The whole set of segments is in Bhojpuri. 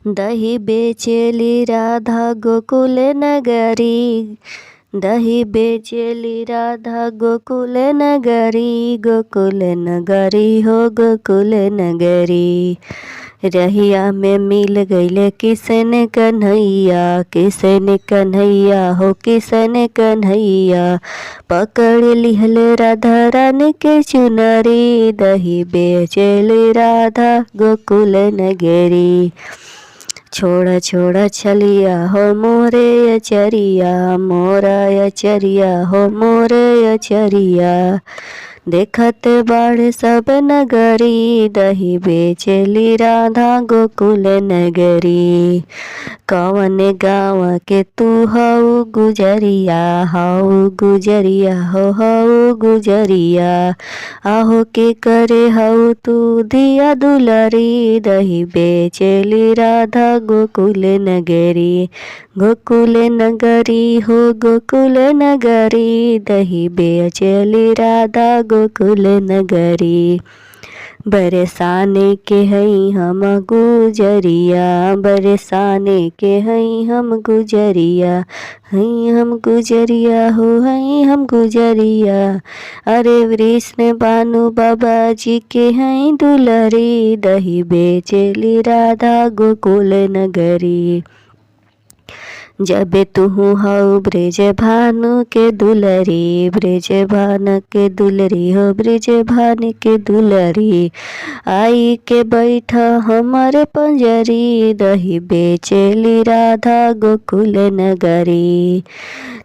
दही बेचेली राधा गोकुल नगरी। दही बेचेली राधा गोकुल नगरी, गोकुल नगरी हो गोकुल नगरी। रहिया में मिल गईले किशन कन्हैया, किशन कन्हैया हो किशन कन्हैया। पकड़ लिहल राधा रानी के चुनरी, दही बेचेली राधा गोकुल नगरी। छोड़ा छोड़ा छलिया हो मोरे अचरिया, मोरा अचरिया हो मोरे अचरिया। देखत बाड़ सब नगरी, दही बेचेली राधा गोकुल नगरी। कौन गाँव के तू हऊ गुजरिया, हऊ गुजरिया हो हऊ गुजरिया। आहो के करे हऊ तू दिया दुलरी, दही बेचेली राधा गोकुल नगरी। गोकुल नगरी हो गोकुल नगरी, दही बेचेली राधा गोकुल नगरी। बरसाने के हई हम गुजरिया, बरसाने के हई हम गुजरिया। हई हम गुजरिया हो हई हम गुजरिया। अरे कृष्ण बानु बाबा जी के हई दुलरी, दही बेचेली राधा गोकुल नगरी। जब तुहु हऊ ब्रज भानु के दुलरी, ब्रज भानु के दुलरी हो ब्रज भानु के दुलरी। आई के बैठ हमारे पंजरी, दही बेचेली राधा गोकुल नगरी।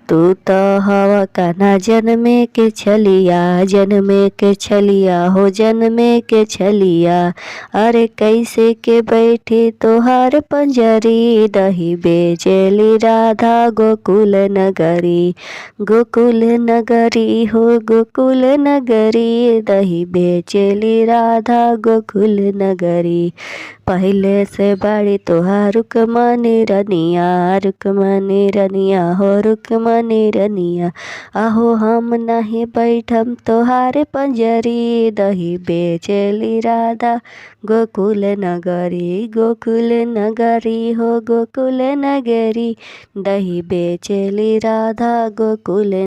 तू तो हवा कान्हा जन्मे के छलिया, जन्मे के छलिया हो जन्मे के छलिया। अरे कैसे के बैठी तोहार पंजरी, दही बेचेली राधा गोकुल नगरी। गोकुल नगरी हो गोकुल नगरी, दही बेचेली राधा गोकुल नगरी। पहले से बड़ी तोहार रुक्मणी रनिया, रुक्मणी रनिया हो रुक्मणी रनिया। आहो हम नहीं बैठम तोहार पंजरी, दही बेचेली राधा गोकुल नगरी। गोकुल नगरी हो गोकुल नगरी, दही बेचेली राधा गोकुल